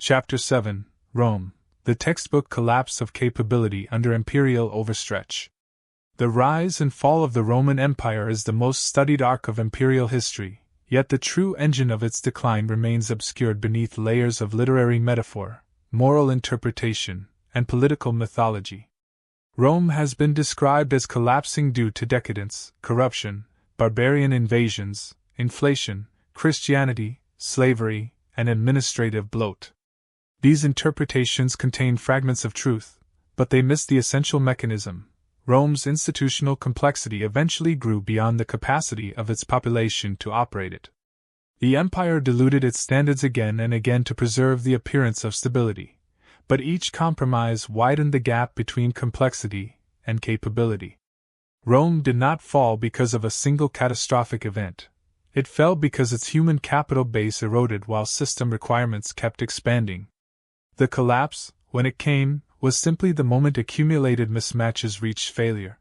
Chapter 7, Rome, the textbook collapse of capability under Imperial Overstretch. The rise and fall of the Roman Empire is the most studied arc of imperial history, yet the true engine of its decline remains obscured beneath layers of literary metaphor, moral interpretation, and political mythology. Rome has been described as collapsing due to decadence, corruption, barbarian invasions, inflation, Christianity, slavery, and administrative bloat. These interpretations contain fragments of truth, but they miss the essential mechanism. Rome's institutional complexity eventually grew beyond the capacity of its population to operate it. The empire diluted its standards again and again to preserve the appearance of stability, but each compromise widened the gap between complexity and capability. Rome did not fall because of a single catastrophic event. It fell because its human capital base eroded while system requirements kept expanding. The collapse, when it came, was simply the moment accumulated mismatches reached failure.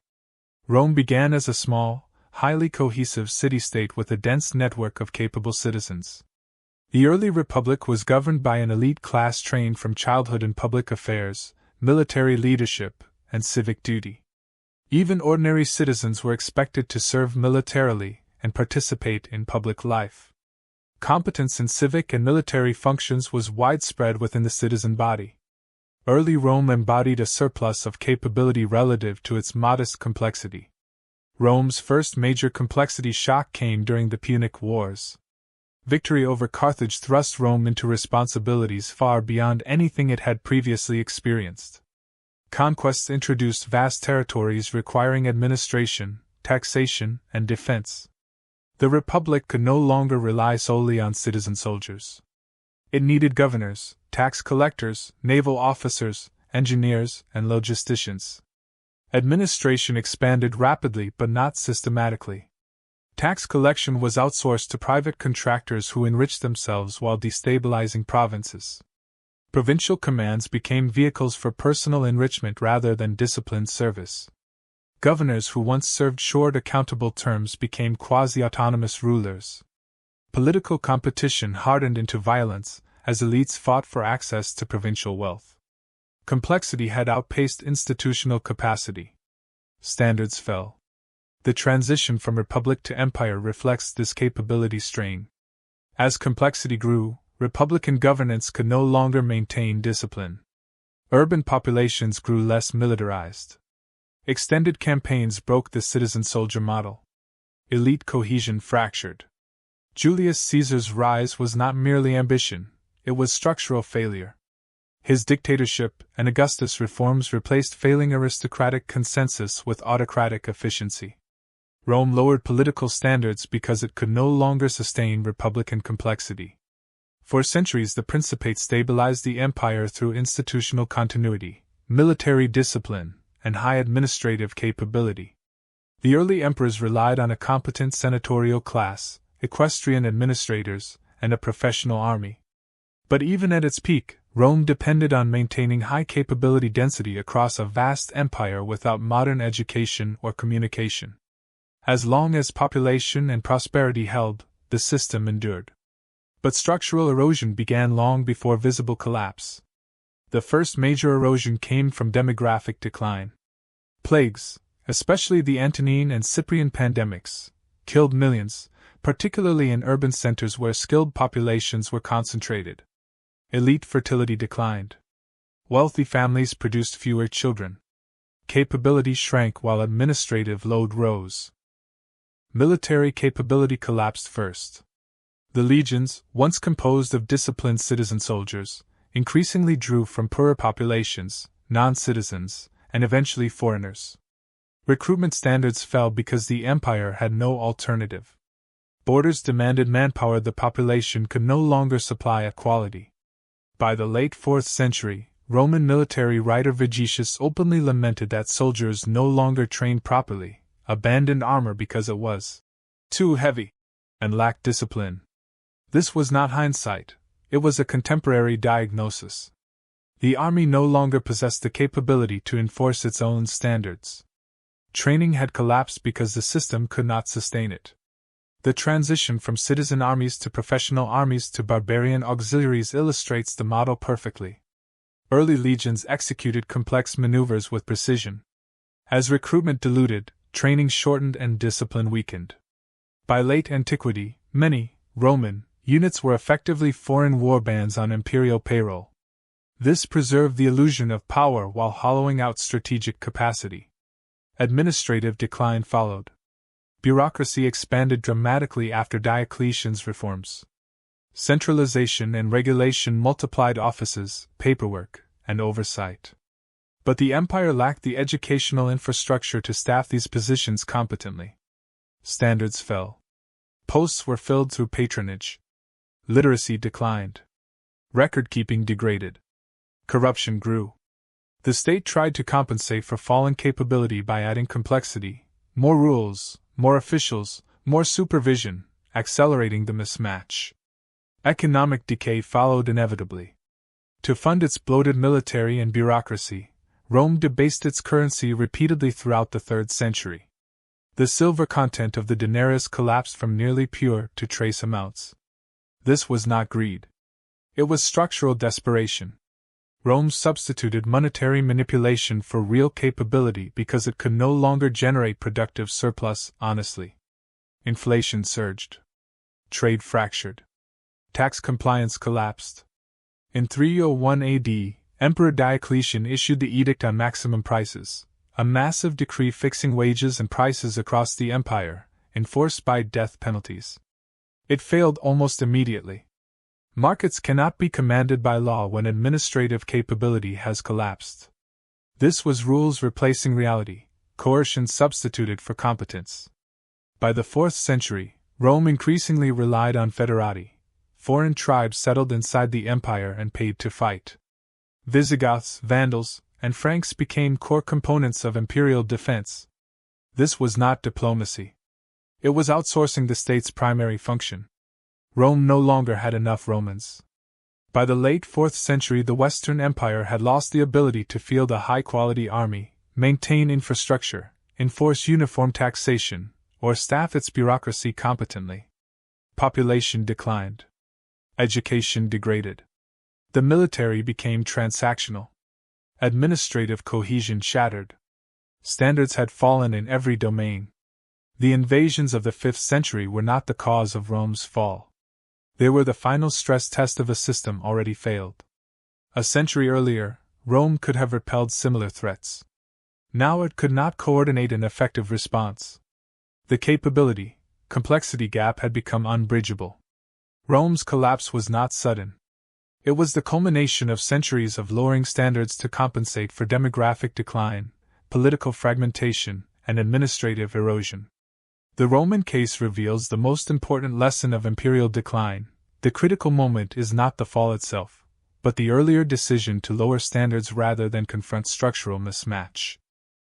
Rome began as a small, highly cohesive city-state with a dense network of capable citizens. The early republic was governed by an elite class trained from childhood in public affairs, military leadership, and civic duty. Even ordinary citizens were expected to serve militarily and participate in public life. Competence in civic and military functions was widespread within the citizen body. Early Rome embodied a surplus of capability relative to its modest complexity. Rome's first major complexity shock came during the Punic Wars. Victory over Carthage thrust Rome into responsibilities far beyond anything it had previously experienced. Conquests introduced vast territories requiring administration, taxation, and defense. The Republic could no longer rely solely on citizen soldiers. It needed governors, tax collectors, naval officers, engineers, and logisticians. Administration expanded rapidly but not systematically. Tax collection was outsourced to private contractors who enriched themselves while destabilizing provinces. Provincial commands became vehicles for personal enrichment rather than disciplined service. Governors who once served short accountable terms became quasi-autonomous rulers. Political competition hardened into violence as elites fought for access to provincial wealth. Complexity had outpaced institutional capacity. Standards fell. The transition from republic to empire reflects this capability strain. As complexity grew, republican governance could no longer maintain discipline. Urban populations grew less militarized. Extended campaigns broke the citizen-soldier model. Elite cohesion fractured. Julius Caesar's rise was not merely ambition, it was structural failure. His dictatorship and Augustus' reforms replaced failing aristocratic consensus with autocratic efficiency. Rome lowered political standards because it could no longer sustain republican complexity. For centuries, the Principate stabilized the empire through institutional continuity, military discipline, and high administrative capability. The early emperors relied on a competent senatorial class, equestrian administrators, and a professional army. But even at its peak, Rome depended on maintaining high capability density across a vast empire without modern education or communication. As long as population and prosperity held, the system endured. But structural erosion began long before visible collapse. The first major erosion came from demographic decline. Plagues, especially the Antonine and Cyprian pandemics, killed millions, particularly in urban centers where skilled populations were concentrated. Elite fertility declined. Wealthy families produced fewer children. Capability shrank while administrative load rose. Military capability collapsed first. The legions, once composed of disciplined citizen soldiers, increasingly drew from poorer populations, non-citizens, and eventually foreigners. Recruitment standards fell because the empire had no alternative. Borders demanded manpower the population could no longer supply at quality. By the late 4th century, Roman military writer Vigetius openly lamented that soldiers no longer trained properly, abandoned armor because it was too heavy, and lacked discipline. This was not hindsight, it was a contemporary diagnosis. The army no longer possessed the capability to enforce its own standards. Training had collapsed because the system could not sustain it. The transition from citizen armies to professional armies to barbarian auxiliaries illustrates the model perfectly. Early legions executed complex maneuvers with precision. As recruitment diluted, training shortened and discipline weakened. By late antiquity, many Roman units were effectively foreign warbands on imperial payroll. This preserved the illusion of power while hollowing out strategic capacity. Administrative decline followed. Bureaucracy expanded dramatically after Diocletian's reforms. Centralization and regulation multiplied offices, paperwork, and oversight. But the empire lacked the educational infrastructure to staff these positions competently. Standards fell. Posts were filled through patronage. Literacy declined. Record-keeping degraded. Corruption grew. The state tried to compensate for fallen capability by adding complexity, more rules, more officials, more supervision, accelerating the mismatch. Economic decay followed inevitably. To fund its bloated military and bureaucracy, Rome debased its currency repeatedly throughout the 3rd century. The silver content of the denarius collapsed from nearly pure to trace amounts. This was not greed. It was structural desperation. Rome substituted monetary manipulation for real capability because it could no longer generate productive surplus honestly. Inflation surged. Trade fractured. Tax compliance collapsed. In 301 AD, Emperor Diocletian issued the Edict on Maximum Prices, a massive decree fixing wages and prices across the empire, enforced by death penalties. It failed almost immediately. Markets cannot be commanded by law when administrative capability has collapsed. This was rules replacing reality, coercion substituted for competence. By the 4th century, Rome increasingly relied on foederati. Foreign tribes settled inside the empire and paid to fight. Visigoths, Vandals, and Franks became core components of imperial defense. This was not diplomacy. It was outsourcing the state's primary function. Rome no longer had enough Romans. By the late 4th century, the Western Empire had lost the ability to field a high-quality army, maintain infrastructure, enforce uniform taxation, or staff its bureaucracy competently. Population declined. Education degraded. The military became transactional. Administrative cohesion shattered. Standards had fallen in every domain. The invasions of the 5th century were not the cause of Rome's fall. They were the final stress test of a system already failed. A century earlier, Rome could have repelled similar threats. Now it could not coordinate an effective response. The complexity gap had become unbridgeable. Rome's collapse was not sudden. It was the culmination of centuries of lowering standards to compensate for demographic decline, political fragmentation, and administrative erosion. The Roman case reveals the most important lesson of imperial decline. The critical moment is not the fall itself, but the earlier decision to lower standards rather than confront structural mismatch.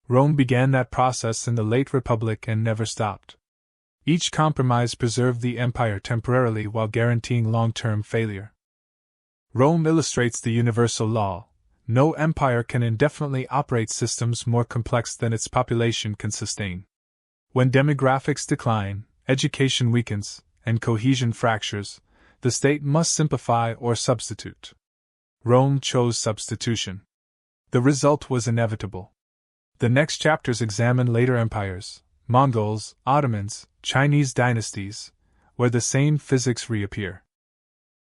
Rome began that process in the late Republic and never stopped. Each compromise preserved the empire temporarily while guaranteeing long-term failure. Rome illustrates the universal law: no empire can indefinitely operate systems more complex than its population can sustain. When demographics decline, education weakens, and cohesion fractures, the state must simplify or substitute. Rome chose substitution. The result was inevitable. The next chapters examine later empires, Mongols, Ottomans, Chinese dynasties, where the same physics reappear.